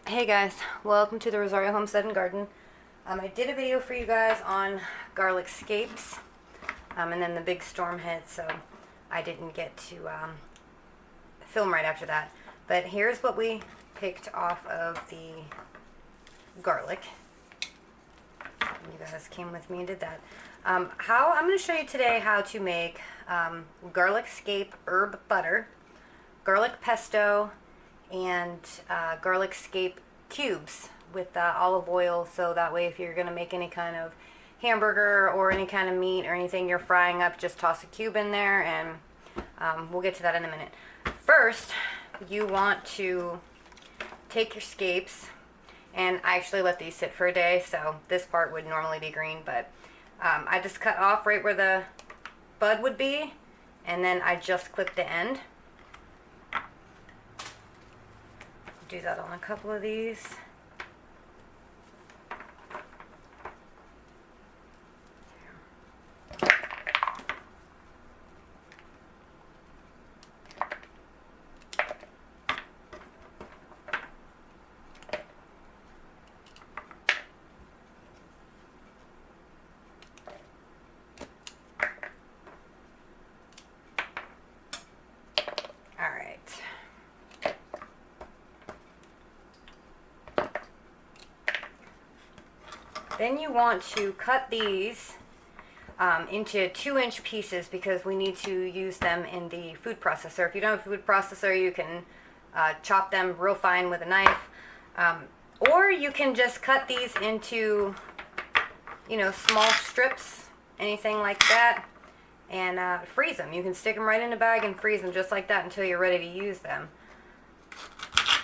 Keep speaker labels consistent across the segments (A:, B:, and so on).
A: Hey guys, welcome to the Rosario Homestead and Garden. I did a video for you guys on garlic scapes, and then the big storm hit, so I didn't get to film right after that. But here's what we picked off of the garlic. You guys came with me and did that. I'm going to show you today how to make garlic scape herb butter, garlic pesto, and garlic scape cubes with olive oil, so that way if you're going to make any kind of hamburger or any kind of meat or anything you're frying up, just toss a cube in there, and we'll get to that in a minute. First, you want to take your scapes, and I actually let these sit for a day, so this part would normally be green, but I just cut off right where the bud would be, and then I just clipped the end. Do that on a couple of these. Then you want to cut these into 2-inch pieces because we need to use them in the food processor. If you don't have a food processor, you can chop them real fine with a knife. Or you can just cut these into, small strips, anything like that, and freeze them. You can stick them right in a bag and freeze them just like that until you're ready to use them.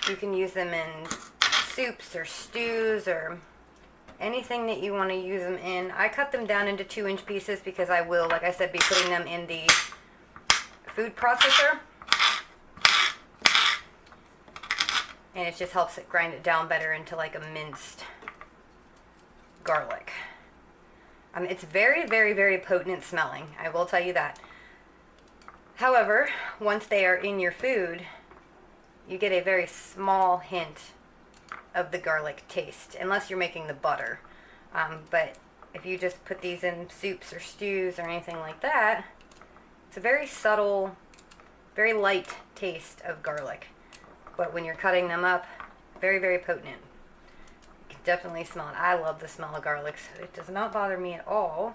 A: You can use them in soups or stews or anything that you want to use them in. I cut them down into 2-inch pieces because I will, like I said, be putting them in the food processor. And it just helps it grind it down better into like a minced garlic. It's very, very, very potent smelling. I will tell you that. However, once they are in your food, you get a very small hint of the garlic taste, unless you're making the butter. But if you just put these in soups or stews or anything like that, it's a very subtle, very light taste of garlic. But when you're cutting them up, very, very potent. You can definitely smell it. I love the smell of garlic, so it does not bother me at all.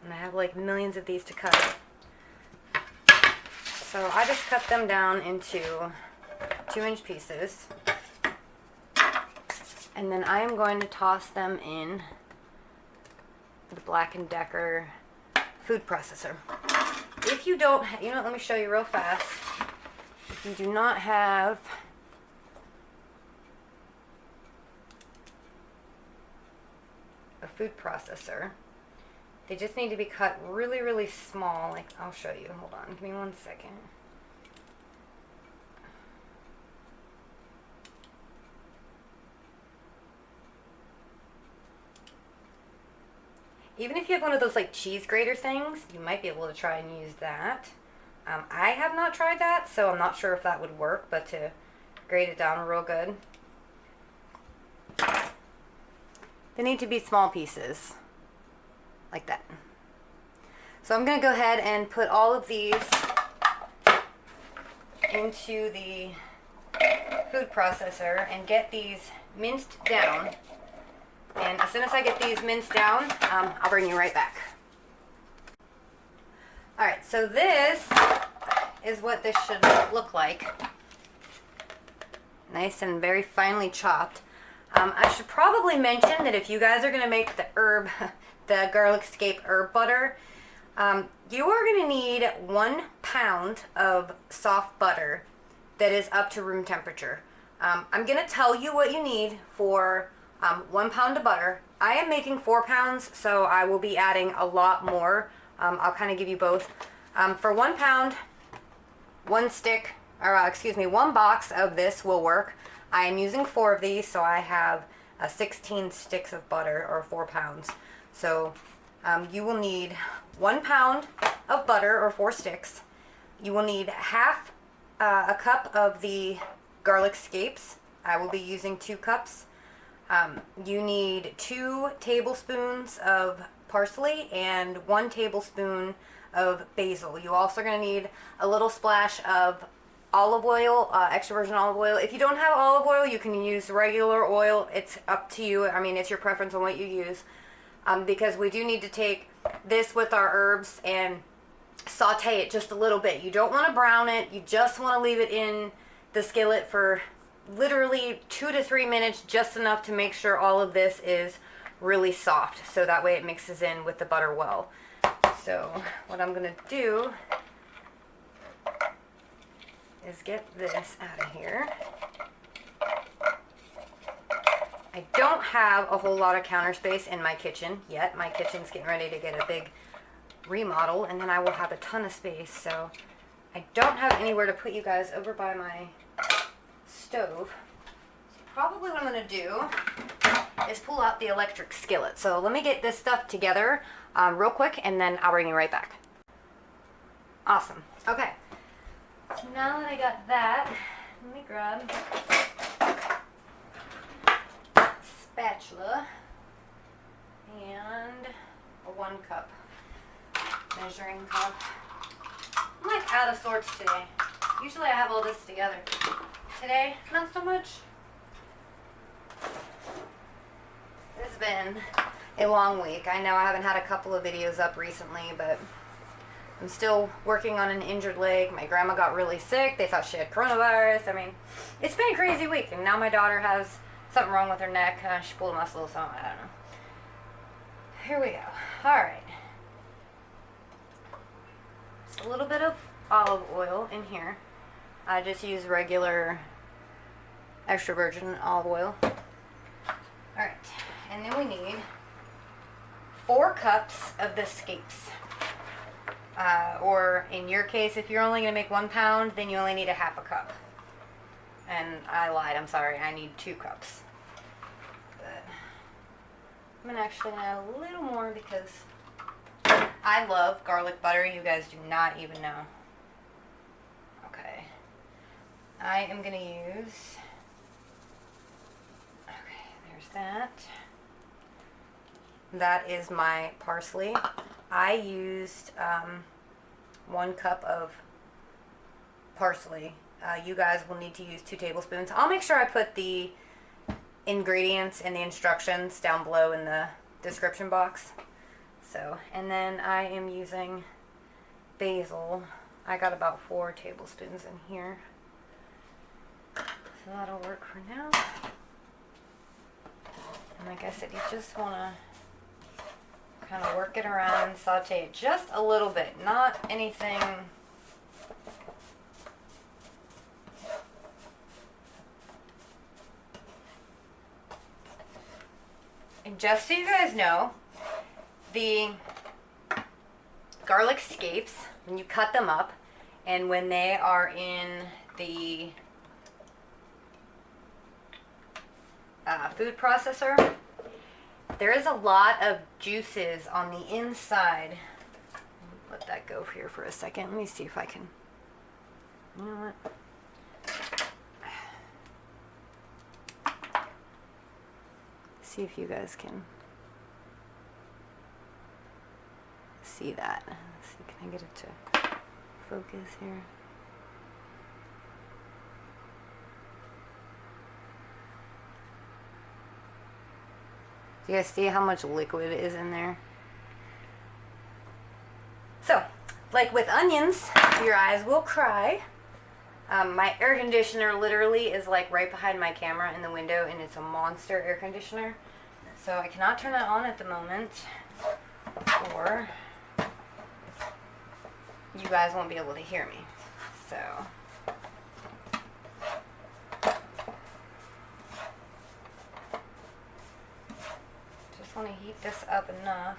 A: And I have like millions of these to cut. So I just cut them down into 2-inch pieces, and then I am going to toss them in the Black & Decker food processor. If you don't, let me show you real fast. If you do not have a food processor, they just need to be cut really, really small. Like, I'll show you. Hold on, give me 1 second. Even if you have one of those like cheese grater things, you might be able to try and use that. I have not tried that, so I'm not sure if that would work, but to grate it down real good. They need to be small pieces, like that. So I'm going to go ahead and put all of these into the food processor and get these minced down. And as soon as I get these minced down, I'll bring you right back. Alright, so this is what this should look like. Nice and very finely chopped. I should probably mention that if you guys are going to make the garlic scape herb butter, you are going to need 1 pound of soft butter that is up to room temperature. I'm going to tell you what you need for 1 pound of butter. I am making 4 pounds, so I will be adding a lot more. I'll kind of give you both. For 1 pound, 1 box of this will work. I am using 4 of these, so I have 16 sticks of butter, or 4 pounds. So you will need 1 pound of butter, or 4 sticks. You will need half a cup of the garlic scapes. I will be using 2 cups. You need 2 tablespoons of parsley and 1 tablespoon of basil. You also are going to need a little splash of olive oil, extra virgin olive oil. If you don't have olive oil, you can use regular oil. It's up to you. I mean, it's your preference on what you use. Because we do need to take this with our herbs and saute it just a little bit. You don't want to brown it. You just want to leave it in the skillet for literally 2 to 3 minutes, just enough to make sure all of this is really soft, so that way it mixes in with the butter well. So what I'm going to do is get this out of here. I don't have a whole lot of counter space in my kitchen yet. My kitchen's getting ready to get a big remodel, and then I will have a ton of space, so I don't have anywhere to put you guys over by my stove. So probably what I'm going to do is pull out the electric skillet. So let me get this stuff together real quick, and then I'll bring you right back. Awesome. Okay. So now that I got that, let me grab a spatula and a 1 cup measuring cup. I'm like out of sorts today. Usually I have all this together. Today, not so much. It's been a long week. I know I haven't had a couple of videos up recently, but I'm still working on an injured leg. My grandma got really sick. They thought she had coronavirus. I mean, it's been a crazy week, and now my daughter has something wrong with her neck. She pulled a muscle or something. I don't know. Here we go. All right. Just a little bit of olive oil in here. I just use regular extra virgin olive oil. Alright, and then we need 4 cups of the scapes. Or in your case, if you're only going to make 1 pound, then you only need a half a cup. And I lied, I'm sorry, I need 2 cups. But I'm going to actually add a little more because I love garlic butter. You guys do not even know. Okay. I am going to use... Okay, there's that. That is my parsley. I used 1 cup of parsley. You guys will need to use 2 tablespoons. I'll make sure I put the ingredients and the instructions down below in the description box. So, and then I am using basil. I got about 4 tablespoons in here. So that'll work for now. And like I said, you just want to kind of work it around, saute it just a little bit, not anything. And just so you guys know, the garlic scapes, when you cut them up and when they are in the food processor, there is a lot of juices on the inside. Let that go here for a second. Let me see if I can. You know what? See if you guys can see that. Let's see, can I get it to focus here? Do you guys see how much liquid is in there? So, like with onions, your eyes will cry. My air conditioner literally is like right behind my camera in the window, and it's a monster air conditioner. So I cannot turn that on at the moment, or you guys won't be able to hear me. So just want to heat this up enough.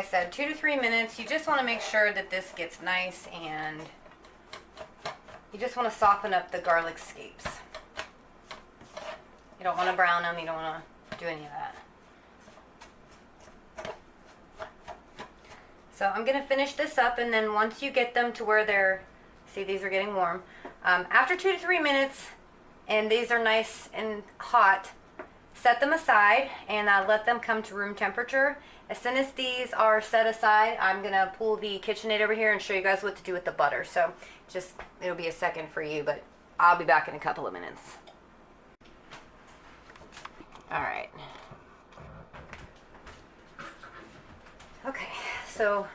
A: said, 2 to 3 minutes. You just want to make sure that this gets nice, and you just want to soften up the garlic scapes. You don't want to brown them. You don't want to do any of that. So I'm going to finish this up, and then once you get them to where they're, see, these are getting warm. After 2 to 3 minutes, and these are nice and hot, set them aside and let them come to room temperature. As soon as these are set aside, I'm going to pull the KitchenAid over here and show you guys what to do with the butter. So just, it'll be a second for you, but I'll be back in a couple of minutes. Alright. Okay, so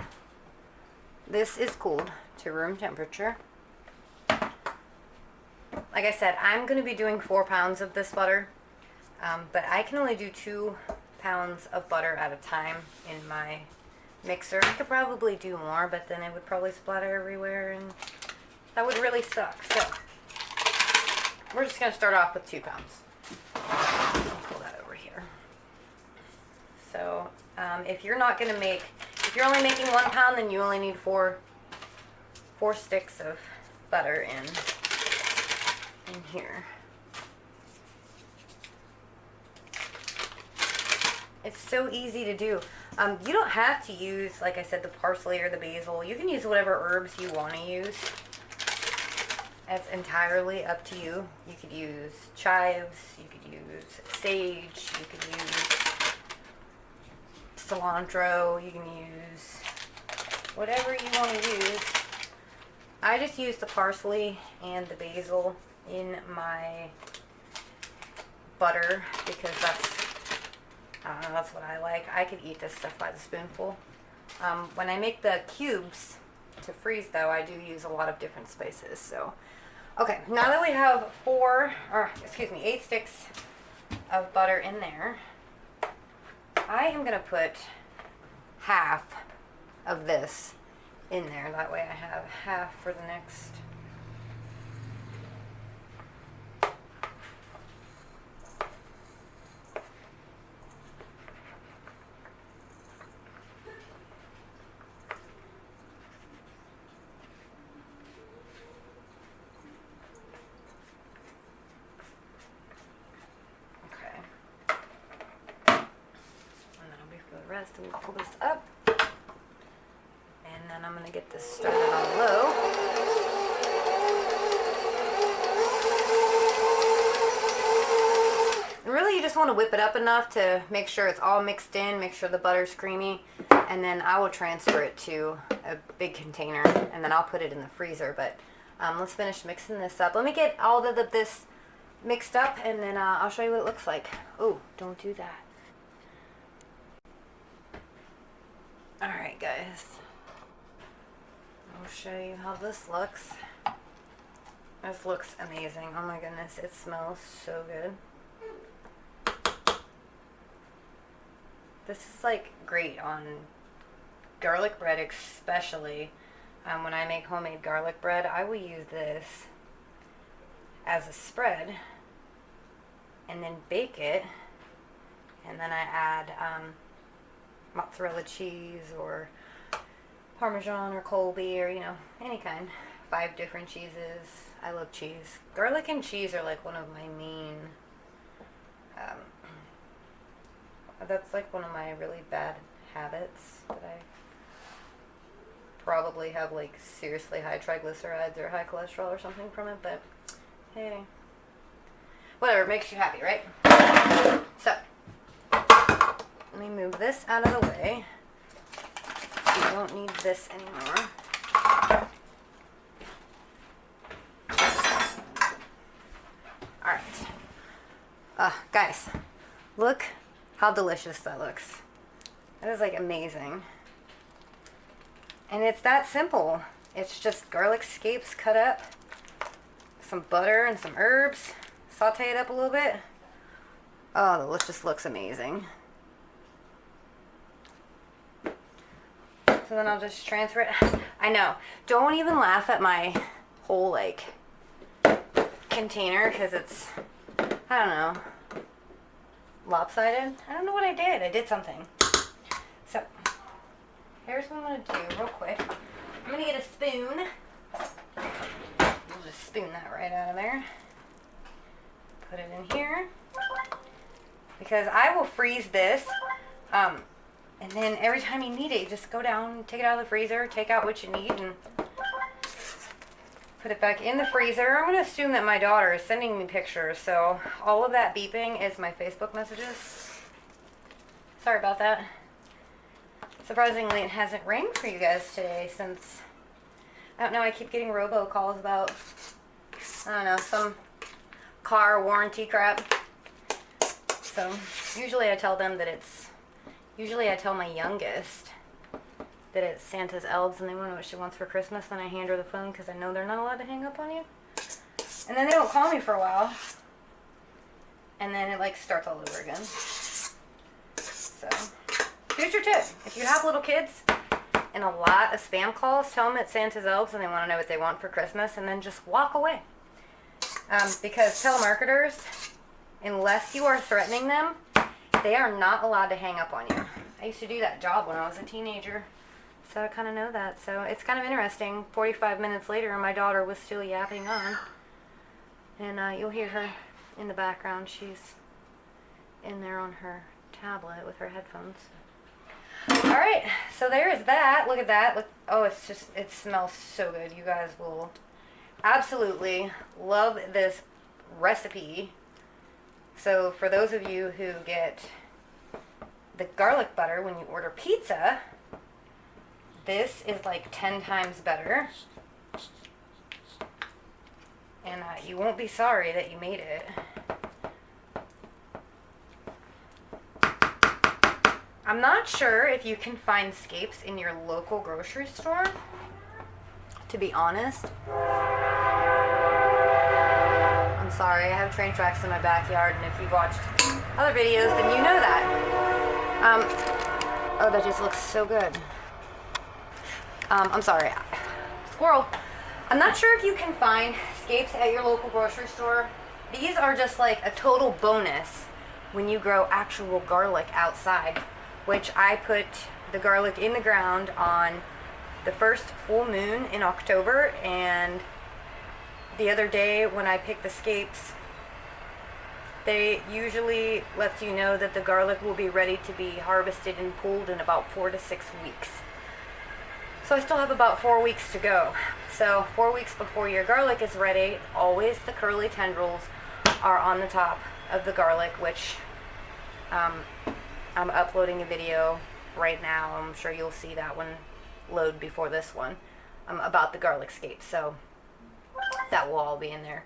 A: this is cooled to room temperature. Like I said, I'm going to be doing 4 pounds of this butter, but I can only do 2 pounds of butter at a time in my mixer. I could probably do more, but then it would probably splatter everywhere, and that would really suck. So we're just going to start off with 2 pounds. I'll pull that over here. So if you're not going to make, if you're only making 1 pound, then you only need 4 sticks of butter in here. It's so easy to do. You don't have to use, like I said, the parsley or the basil. You can use whatever herbs you want to use. It's entirely up to you. You could use chives, you could use sage, you could use cilantro, you can use whatever you want to use. I just use the parsley and the basil in my butter because that's, I don't know, that's what I like. I could eat this stuff by the spoonful. When I make the cubes to freeze, though, I do use a lot of different spices. So, okay, now that we have 8 sticks of butter in there, I am going to put half of this in there. That way I have half for the next. Rest, and pull this up, and then I'm going to get this started on low. And really you just want to whip it up enough to make sure it's all mixed in, make sure the butter's creamy, and then I will transfer it to a big container, and then I'll put it in the freezer. But let's finish mixing this up. Let me get all of this mixed up, and then I'll show you what it looks like. Oh, don't do that. Alright guys, I'll show you how this looks. This looks amazing. Oh my goodness, it smells so good. This is like great on garlic bread especially. When I make homemade garlic bread, I will use this as a spread and then bake it, and then I add mozzarella cheese or parmesan or Colby, or, you know, any kind. 5 different cheeses. I love cheese. Garlic and cheese are like one of my main, that's like one of my really bad habits that I probably have like seriously high triglycerides or high cholesterol or something from it, but hey, whatever makes you happy, right? So let me move this out of the way. We don't need this anymore. Alright. Guys, look how delicious that looks. That is like amazing. And it's that simple. It's just garlic scapes cut up, some butter and some herbs. Saute it up a little bit. Oh, it just looks amazing. So then I'll just transfer it. I know. Don't even laugh at my whole, like, container, because it's, I don't know, lopsided. I don't know what I did. I did something. So, here's what I'm going to do real quick. I'm going to get a spoon. We'll just spoon that right out of there. Put it in here. Because I will freeze this. And then every time you need it, you just go down, take it out of the freezer, take out what you need, and put it back in the freezer. I'm going to assume that my daughter is sending me pictures, so all of that beeping is my Facebook messages. Sorry about that. Surprisingly, it hasn't rang for you guys today since, I don't know, I keep getting robocalls about, I don't know, some car warranty crap. So usually I tell them that usually I tell my youngest that it's Santa's elves and they want to know what she wants for Christmas. Then I hand her the phone because I know they're not allowed to hang up on you. And then they don't call me for a while. And then it like starts all over again. So, future tip. If you have little kids and a lot of spam calls, tell them it's Santa's elves and they want to know what they want for Christmas, and then just walk away. Because telemarketers, unless you are threatening them, they are not allowed to hang up on you. I used to do that job when I was a teenager, so I kind of know that. So it's kind of interesting. 45 minutes later, my daughter was still yapping on. And you'll hear her in the background. She's in there on her tablet with her headphones. Alright, so there's that. Look at that. Look, oh, it's just, it smells so good. You guys will absolutely love this recipe. So for those of you who get the garlic butter when you order pizza, this is like 10 times better. And you won't be sorry that you made it. I'm not sure if you can find Scapes in your local grocery store, to be honest. I'm sorry, I have train tracks in my backyard, and if you've watched other videos, then you know that. Oh, that just looks so good. I'm sorry. Squirrel. I'm not sure if you can find Scapes at your local grocery store. These are just like a total bonus when you grow actual garlic outside, which I put the garlic in the ground on the first full moon in October, and the other day when I picked the Scapes, they usually lets you know that the garlic will be ready to be harvested and pulled in about 4 to 6 weeks. So I still have about 4 weeks to go. So 4 weeks before your garlic is ready, always the curly tendrils are on the top of the garlic, which I'm uploading a video right now. I'm sure you'll see that one load before this one about the garlic scapes. So that will all be in there.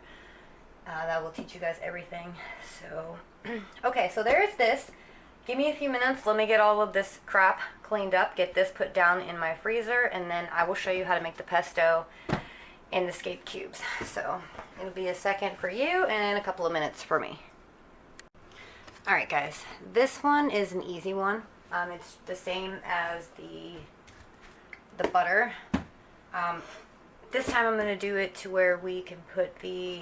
A: That will teach you guys everything. So, okay, so there's this. Give me a few minutes. Let me get all of this crap cleaned up, get this put down in my freezer, and then I will show you how to make the pesto and the scape cubes. So it'll be a second for you and a couple of minutes for me. Alright guys, this one is an easy one. It's the same as the butter. This time I'm going to do it to where we can put it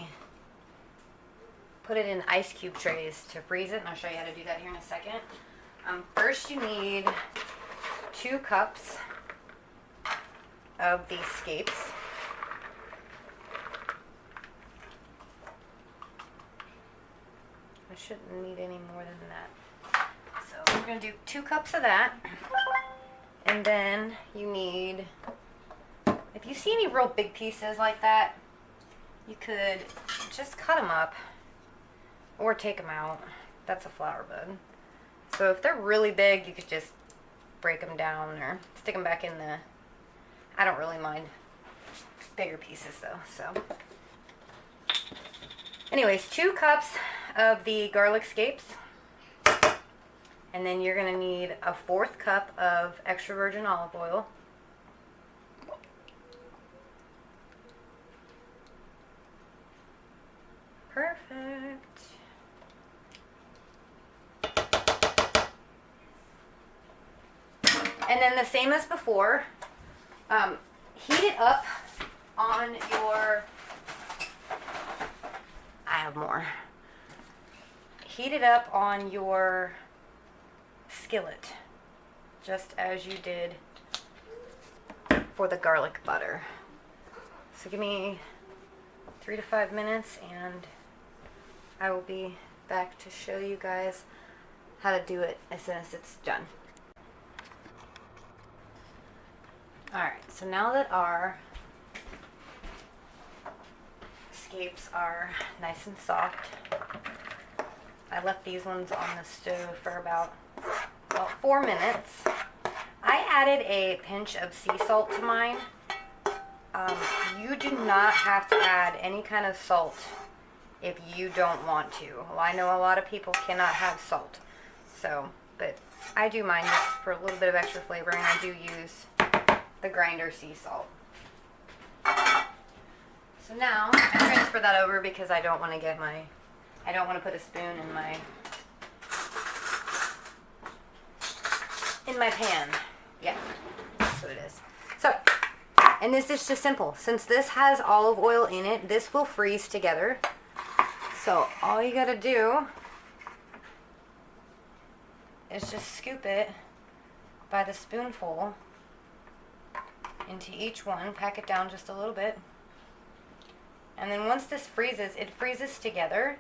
A: in ice cube trays to freeze it, and I'll show you how to do that here in a second. First you need 2 cups of these scapes. I shouldn't need any more than that. So we're going to do 2 cups of that. And then you need, if you see any real big pieces like that, you could just cut them up or take them out. That's a flower bud. So if they're really big, you could just break them down or stick them back in the, I don't really mind bigger pieces though. So anyways, 2 cups of the garlic scapes. And then you're going to need a 4th cup of extra virgin olive oil. Perfect. And then the same as before, heat it up on your, I have more. Heat it up on your skillet, just as you did for the garlic butter. So give me 3 to 5 minutes and I will be back to show you guys how to do it as soon as it's done. Alright, so now that our scapes are nice and soft, I left these ones on the stove for about 4 minutes. I added a pinch of sea salt to mine. You do not have to add any kind of salt if you don't want to. Well, I know a lot of people cannot have salt, so, but I do mine just for a little bit of extra flavor, and I do use the grinder sea salt. So now I transfer that over because I don't want to get I don't want to put a spoon in my pan. Yeah, that's what it is. So, and this is just simple. Since this has olive oil in it, this will freeze together. So all you gotta do is just scoop it by the spoonful into each one, pack it down just a little bit. And then once this freezes, it freezes together,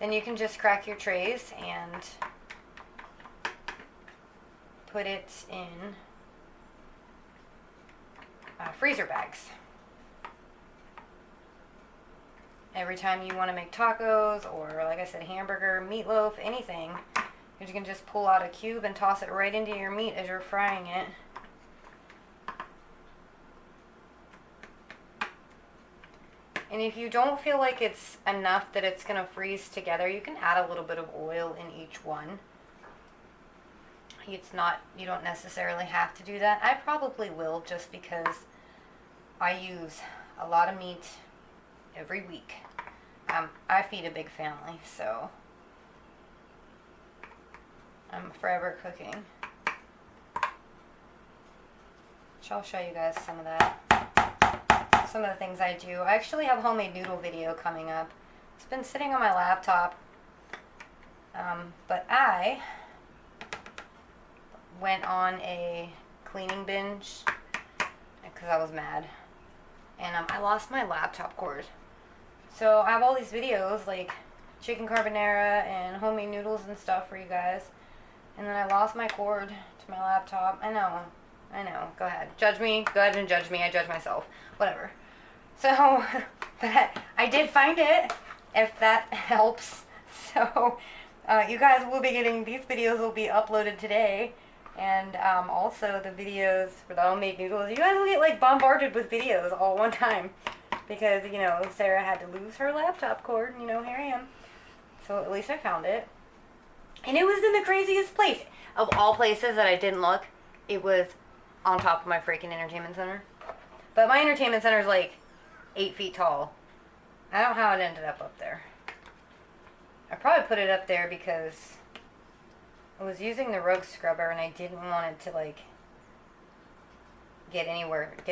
A: then you can just crack your trays and put it in freezer bags. Every time you want to make tacos or, like I said, hamburger, meatloaf, anything, you can just pull out a cube and toss it right into your meat as you're frying it. And if you don't feel like it's enough that it's going to freeze together, you can add a little bit of oil in each one. It's not, you don't necessarily have to do that. I probably will, just because I use a lot of meat every week. I feed a big family, so I'm forever cooking. So I'll show you guys some of that. Some of the things I do. I actually have a homemade noodle video coming up. It's been sitting on my laptop, but I went on a cleaning binge because I was mad, and I lost my laptop cord. So I have all these videos like chicken carbonara and homemade noodles and stuff for you guys, and then I lost my cord to my laptop. I know, go ahead, judge me, go ahead and judge me, I judge myself, whatever. So, but I did find it, if that helps. So, you guys will be getting, these videos will be uploaded today, and also the videos for the homemade noodles. You guys will get like bombarded with videos all one time, because, you know, Sarah had to lose her laptop cord, you know, here I am. So at least I found it. And it was in the craziest place. Of all places that I didn't look, it was on top of my freaking entertainment center. But my entertainment center is like 8 feet tall. I don't know how it ended up there. I probably put it up there because I was using the rug scrubber and I didn't want it to like get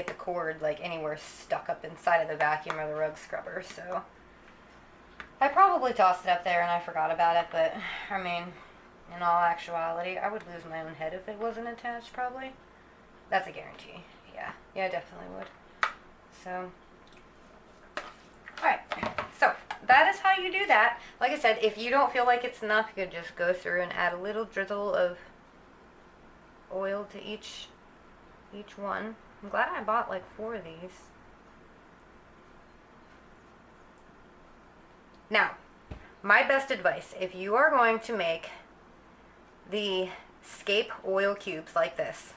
A: the cord like anywhere stuck up inside of the vacuum or the rug scrubber. So I probably tossed it up there and I forgot about it, but I mean, in all actuality, I would lose my own head if it wasn't attached, probably. That's a guarantee. Yeah, I definitely would. So, alright, so that is how you do that. Like I said, if you don't feel like it's enough, you could just go through and add a little drizzle of oil to each one. I'm glad I bought like 4 of these. Now, my best advice, if you are going to make the Scape oil cubes like this,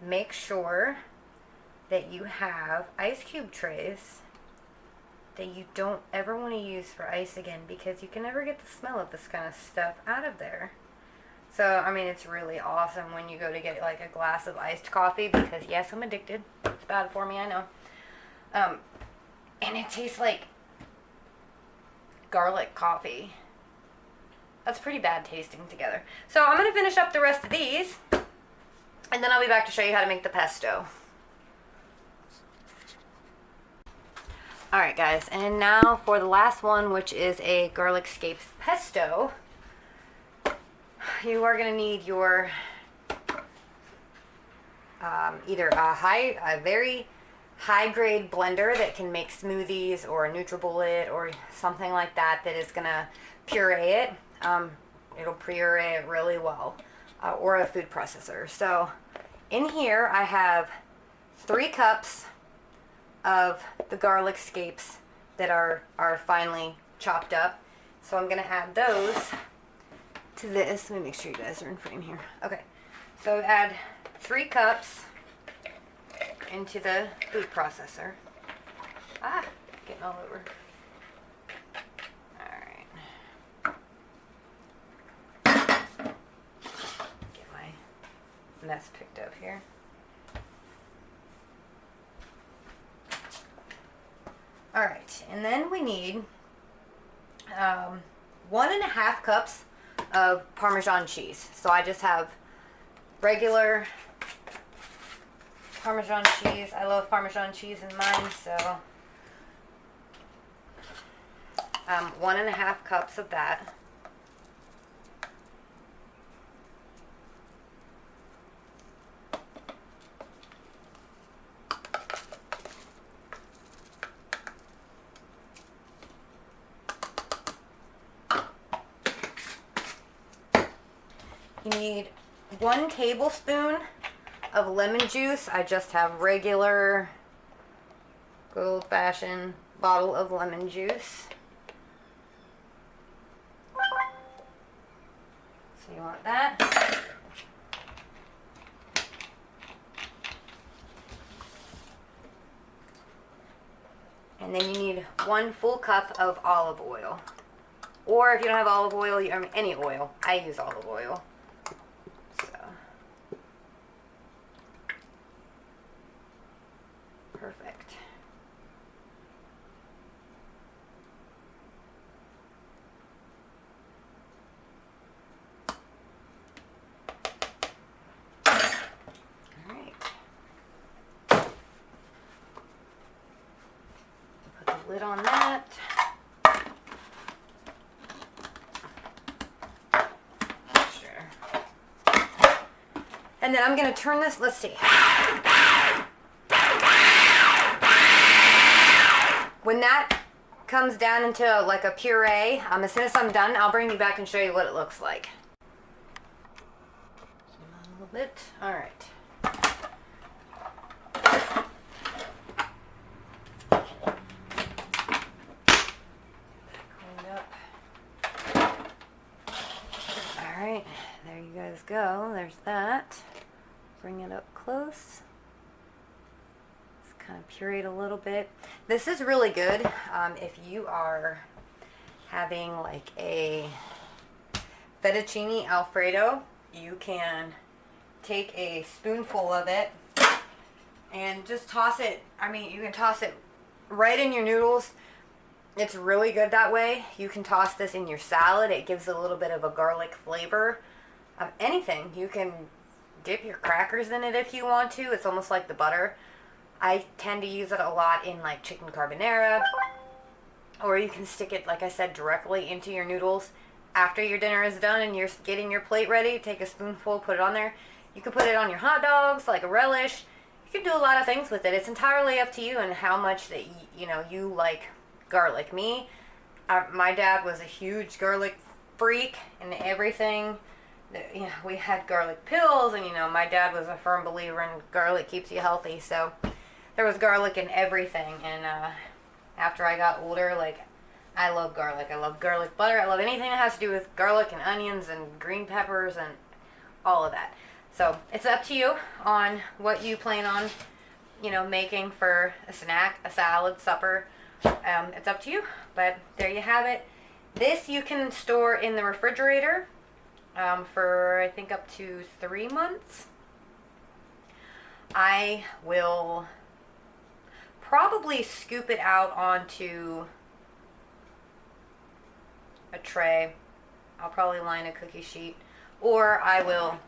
A: make sure that you have ice cube trays that you don't ever want to use for ice again, because you can never get the smell of this kind of stuff out of there. So, I mean, it's really awesome when you go to get like a glass of iced coffee, because yes, I'm addicted. It's bad for me, I know. And it tastes like garlic coffee. That's pretty bad tasting together. So I'm going to finish up the rest of these, and then I'll be back to show you how to make the pesto. Alright guys, and now for the last one, which is a Garlic Scapes pesto. You are going to need your either a very high grade blender that can make smoothies, or a NutriBullet or something like that that is gonna puree it. It'll puree it really well, or a food processor. So in here I have 3 cups of the garlic scapes that are finely chopped up. So I'm gonna add those to this. Let me make sure you guys are in frame here. Okay, so add 3 cups into the food processor. Getting all over. Alright. Get my mess picked up here. Alright, and then we need 1.5 cups of Parmesan cheese. So I just have regular Parmesan cheese. I love Parmesan cheese in mine, so 1.5 cups of that. You need 1 tablespoon of lemon juice. I just have regular, good old-fashioned bottle of lemon juice. So you want that. And then you need 1 full cup of olive oil. Or if you don't have olive oil, I mean any oil. I use olive oil. Perfect. All right. Put the lid on that. Sure. And then I'm going to turn this, let's see. When that comes down into like a puree, as soon as I'm done, I'll bring you back and show you what it looks like. A little bit. All right. Clean up. All right, there you guys go. There's that. Bring it up close. Kind of pureed a little bit. This is really good if you are having like a fettuccine alfredo. You can take a spoonful of it and just toss it. I mean, you can toss it right in your noodles. It's really good that way. You can toss this in your salad. It gives a little bit of a garlic flavor. Anything. You can dip your crackers in it if you want to. It's almost like the butter. I tend to use it a lot in like chicken carbonara, or you can stick it, like I said, directly into your noodles after your dinner is done and you're getting your plate ready. Take a spoonful, put it on there. You can put it on your hot dogs like a relish. You can do a lot of things with it. It's entirely up to you and how much that you like garlic. My dad was a huge garlic freak and everything. We had garlic pills, and my dad was a firm believer in garlic keeps you healthy, so there was garlic in everything. And after I got older, like, I love garlic. I love garlic butter. I love anything that has to do with garlic and onions and green peppers and all of that. So it's up to you on what you plan on, making for a snack, a salad, supper. It's up to you, but there you have it. This you can store in the refrigerator for, I think, up to 3 months. I will probably scoop it out onto a tray. I'll probably line a cookie sheet, or I will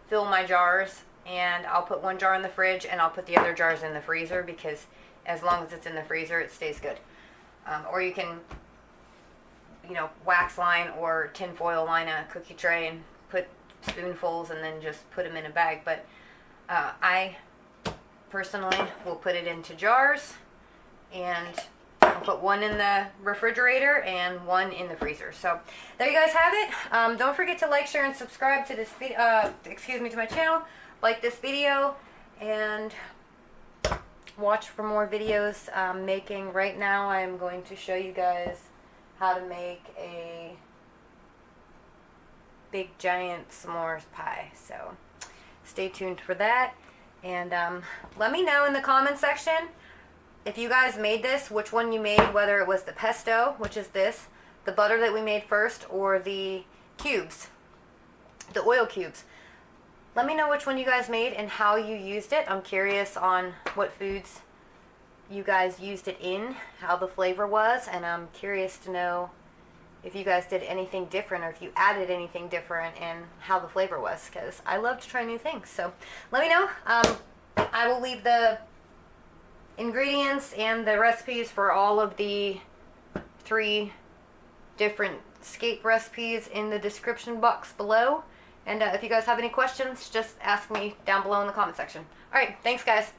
A: fill my jars and I'll put one jar in the fridge and I'll put the other jars in the freezer, because as long as it's in the freezer, it stays good. Or you can, wax line or tin foil line a cookie tray and put spoonfuls and then just put them in a bag. But I personally will put it into jars, and I'll put one in the refrigerator and one in the freezer. So there you guys have it. Don't forget to like, share, and subscribe to this to my channel. Like this video and watch for more videos I'm making. Right now I'm going to show you guys how to make a big giant s'mores pie. So stay tuned for that. And let me know in the comment section if you guys made this, which one you made, whether it was the pesto, which is this, the butter that we made first, or the cubes, the oil cubes. Let me know which one you guys made and how you used it. I'm curious on what foods you guys used it in, how the flavor was, and I'm curious to know if you guys did anything different or if you added anything different and how the flavor was, because I love to try new things. So let me know. I will leave the ingredients and the recipes for all of the 3 different Scape recipes in the description box below. And if you guys have any questions, just ask me down below in the comment section. Alright, thanks guys.